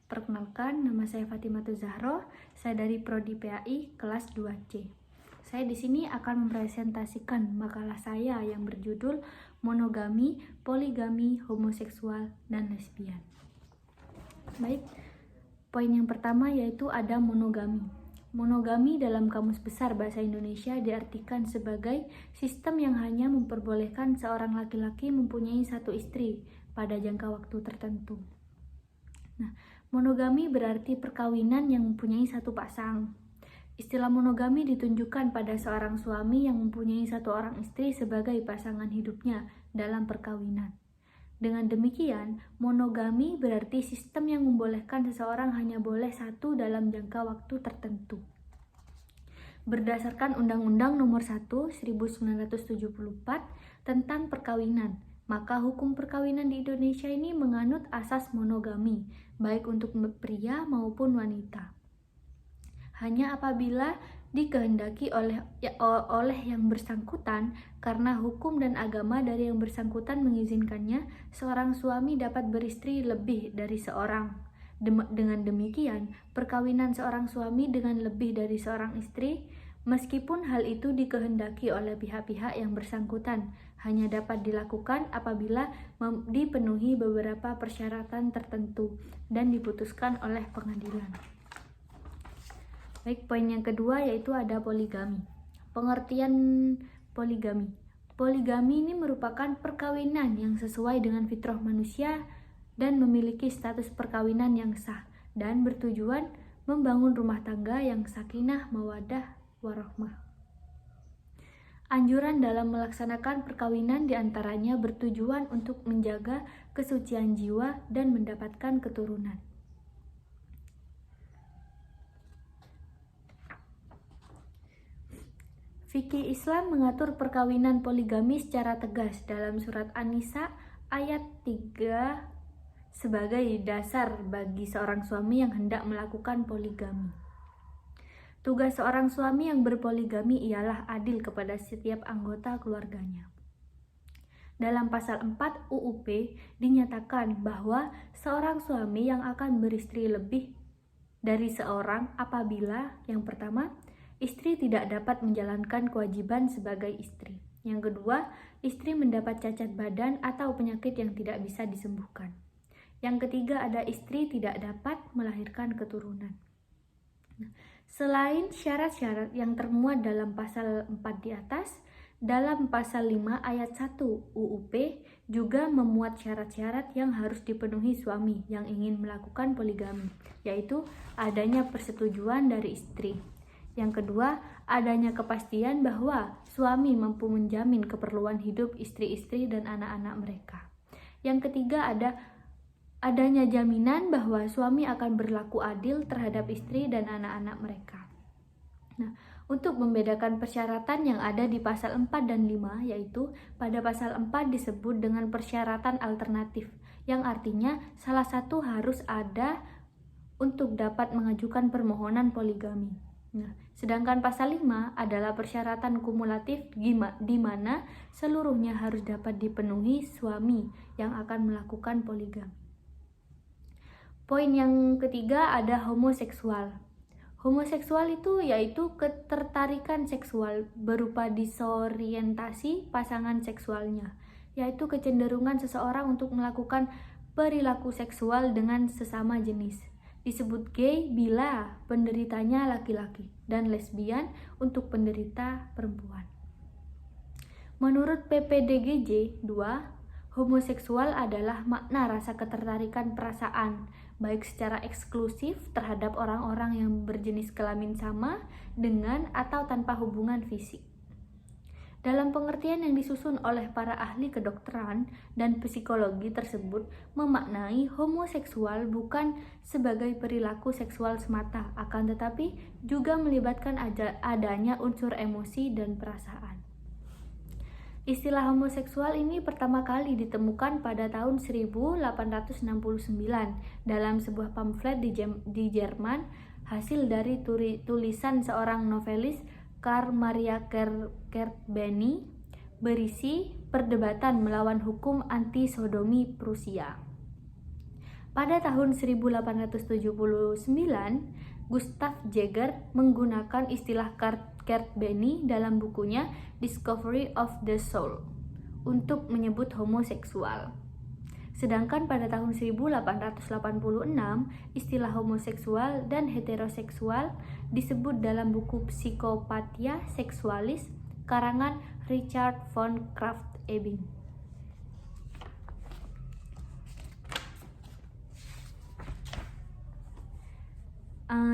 Perkenalkan, nama saya Fatimatul Zahro. Saya dari Prodi PAI kelas 2C. Saya di sini akan mempresentasikan makalah saya yang berjudul Monogami, Poligami, Homoseksual, dan Lesbian. Baik, poin yang pertama yaitu ada monogami. Monogami dalam Kamus Besar Bahasa Indonesia diartikan sebagai sistem yang hanya memperbolehkan seorang laki-laki mempunyai satu istri pada jangka waktu tertentu. Nah, monogami berarti perkawinan yang mempunyai satu pasang. Istilah monogami ditunjukkan pada seorang suami yang mempunyai satu orang istri sebagai pasangan hidupnya dalam perkawinan. Dengan demikian, monogami berarti sistem yang membolehkan seseorang hanya boleh satu dalam jangka waktu tertentu. Berdasarkan Undang-Undang Nomor 1 1974 tentang perkawinan, maka hukum perkawinan di Indonesia ini menganut asas monogami, baik untuk pria maupun wanita. Hanya apabila dikehendaki oleh yang bersangkutan karena hukum dan agama dari yang bersangkutan mengizinkannya, seorang suami dapat beristri lebih dari seorang. Dengan demikian, perkawinan seorang suami dengan lebih dari seorang istri, meskipun hal itu dikehendaki oleh pihak-pihak yang bersangkutan, hanya dapat dilakukan apabila dipenuhi beberapa persyaratan tertentu dan diputuskan oleh pengadilan. Baik, poin yang kedua yaitu ada poligami. Pengertian poligami. Poligami ini merupakan perkawinan yang sesuai dengan fitrah manusia dan memiliki status perkawinan yang sah dan bertujuan membangun rumah tangga yang sakinah, mawaddah, warahmah. Anjuran dalam melaksanakan perkawinan diantaranya bertujuan untuk menjaga kesucian jiwa dan mendapatkan keturunan. Fikih Islam mengatur perkawinan poligami secara tegas dalam surat An-Nisa ayat 3 sebagai dasar bagi seorang suami yang hendak melakukan poligami. Tugas seorang suami yang berpoligami ialah adil kepada setiap anggota keluarganya. Dalam pasal 4 UUP dinyatakan bahwa seorang suami yang akan beristri lebih dari seorang apabila yang pertama, istri tidak dapat menjalankan kewajiban sebagai istri. Yang kedua, istri mendapat cacat badan atau penyakit yang tidak bisa disembuhkan. Yang ketiga, ada istri tidak dapat melahirkan keturunan. Selain syarat-syarat yang termuat dalam pasal 4 di atas, dalam pasal 5 ayat 1 UUP juga memuat syarat-syarat yang harus dipenuhi suami yang ingin melakukan poligami, yaitu adanya persetujuan dari istri. Yang kedua, adanya kepastian bahwa suami mampu menjamin keperluan hidup istri-istri dan anak-anak mereka. Yang ketiga, adanya jaminan bahwa suami akan berlaku adil terhadap istri dan anak-anak mereka. Nah, untuk membedakan persyaratan yang ada di pasal 4 dan 5, yaitu pada pasal 4 disebut dengan persyaratan alternatif, yang artinya salah satu harus ada untuk dapat mengajukan permohonan poligami. Nah, sedangkan pasal 5 adalah persyaratan kumulatif di mana seluruhnya harus dapat dipenuhi suami yang akan melakukan poligami. Poin yang ketiga ada homoseksual. Homoseksual itu yaitu ketertarikan seksual berupa disorientasi pasangan seksualnya, yaitu kecenderungan seseorang untuk melakukan perilaku seksual dengan sesama jenis. Disebut gay bila penderitanya laki-laki dan lesbian untuk penderita perempuan. Menurut PPDGJ 2, homoseksual adalah makna rasa ketertarikan perasaan baik secara eksklusif terhadap orang-orang yang berjenis kelamin sama dengan atau tanpa hubungan fisik. Dalam pengertian yang disusun oleh para ahli kedokteran dan psikologi tersebut memaknai homoseksual bukan sebagai perilaku seksual semata, akan tetapi juga melibatkan adanya unsur emosi dan perasaan. Istilah homoseksual ini pertama kali ditemukan pada tahun 1869 dalam sebuah pamflet di Jerman, hasil dari tulisan seorang novelis Karl Maria Kertbeny, berisi perdebatan melawan hukum anti-sodomi Prusia. Pada tahun 1879, Gustav Jaeger menggunakan istilah Kurt Benny dalam bukunya Discovery of the Soul untuk menyebut homoseksual. Sedangkan pada tahun 1886, istilah homoseksual dan heteroseksual disebut dalam buku Psychopathia Sexualis karangan Richard von Krafft-Ebing.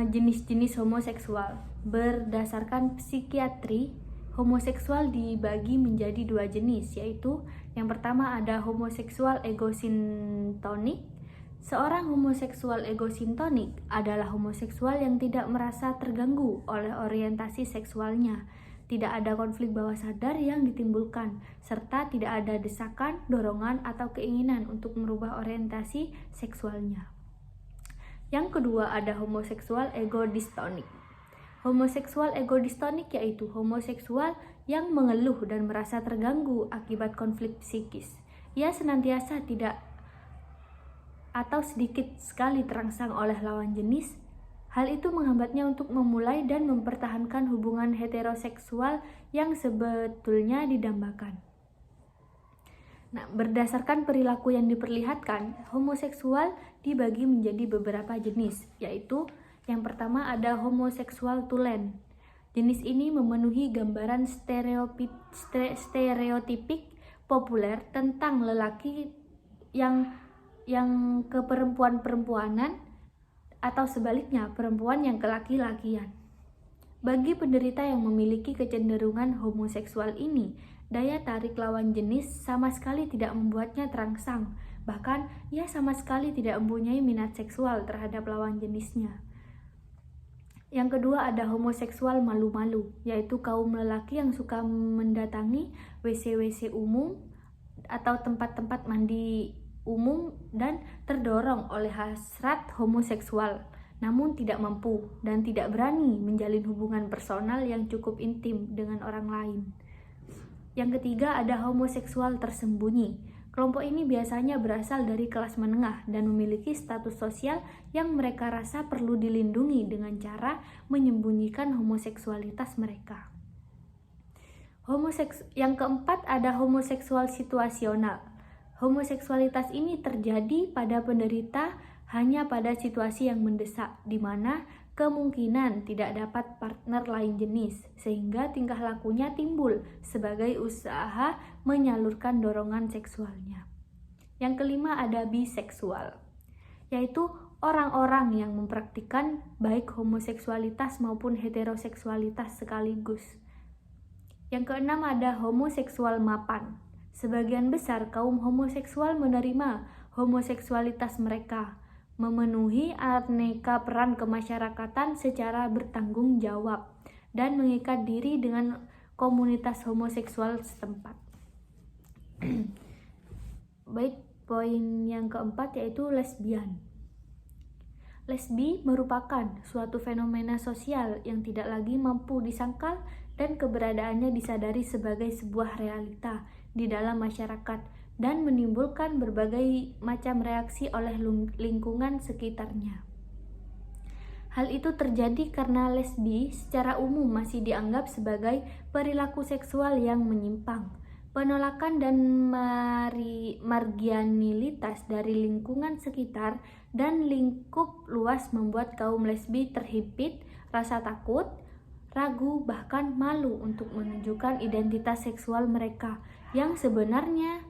Jenis-jenis homoseksual. Berdasarkan psikiatri, homoseksual dibagi menjadi dua jenis, yaitu yang pertama ada homoseksual egosintonik. Seorang homoseksual egosintonik adalah homoseksual yang tidak merasa terganggu oleh orientasi seksualnya, tidak ada konflik bawah sadar yang ditimbulkan, serta tidak ada desakan, dorongan, atau keinginan untuk merubah orientasi seksualnya. Yang kedua ada homoseksual egodistonik. Homoseksual egodistonik yaitu homoseksual yang mengeluh dan merasa terganggu akibat konflik psikis. Ia senantiasa tidak atau sedikit sekali terangsang oleh lawan jenis. Hal itu menghambatnya untuk memulai dan mempertahankan hubungan heteroseksual yang sebetulnya didambakan. Nah, berdasarkan perilaku yang diperlihatkan, homoseksual dibagi menjadi beberapa jenis, yaitu yang pertama ada homoseksual tulen. Jenis ini memenuhi gambaran stereotipik populer tentang lelaki yang keperempuan-perempuanan atau sebaliknya perempuan yang kelaki-lakian. Bagi penderita yang memiliki kecenderungan homoseksual ini, daya tarik lawan jenis sama sekali tidak membuatnya terangsang. Bahkan, ia sama sekali tidak mempunyai minat seksual terhadap lawan jenisnya. Yang kedua ada homoseksual malu-malu, yaitu kaum lelaki yang suka mendatangi WC-WC umum atau tempat-tempat mandi umum dan terdorong oleh hasrat homoseksual, namun tidak mampu dan tidak berani menjalin hubungan personal yang cukup intim dengan orang lain. Yang ketiga ada homoseksual tersembunyi. Kelompok ini biasanya berasal dari kelas menengah dan memiliki status sosial yang mereka rasa perlu dilindungi dengan cara menyembunyikan homoseksualitas mereka. Yang keempat ada homoseksual situasional. Homoseksualitas ini terjadi pada penderita hanya pada situasi yang mendesak, di mana kemungkinan tidak dapat partner lain jenis, sehingga tingkah lakunya timbul sebagai usaha menyalurkan dorongan seksualnya. Yang kelima ada biseksual, yaitu orang-orang yang mempraktikkan baik homoseksualitas maupun heteroseksualitas sekaligus. Yang keenam ada homoseksual mapan. Sebagian besar kaum homoseksual menerima homoseksualitas mereka, memenuhi aneka peran kemasyarakatan secara bertanggung jawab, dan mengikat diri dengan komunitas homoseksual setempat. Baik, poin yang keempat yaitu lesbian. Lesbi merupakan suatu fenomena sosial yang tidak lagi mampu disangkal dan keberadaannya disadari sebagai sebuah realita di dalam masyarakat dan menimbulkan berbagai macam reaksi oleh lingkungan sekitarnya. Hal itu terjadi karena lesbi secara umum masih dianggap sebagai perilaku seksual yang menyimpang. Penolakan dan marginalitas dari lingkungan sekitar dan lingkup luas membuat kaum lesbi terhimpit, rasa takut, ragu, bahkan malu untuk menunjukkan identitas seksual mereka yang sebenarnya,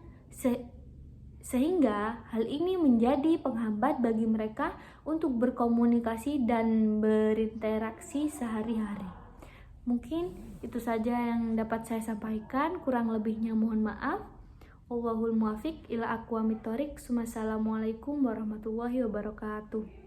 sehingga hal ini menjadi penghambat bagi mereka untuk berkomunikasi dan berinteraksi sehari-hari. Mungkin itu saja yang dapat saya sampaikan, kurang lebihnya mohon maaf. Wallahul muwaffiq ila aqwamit thoriq. Wassalamualaikum warahmatullahi wabarakatuh.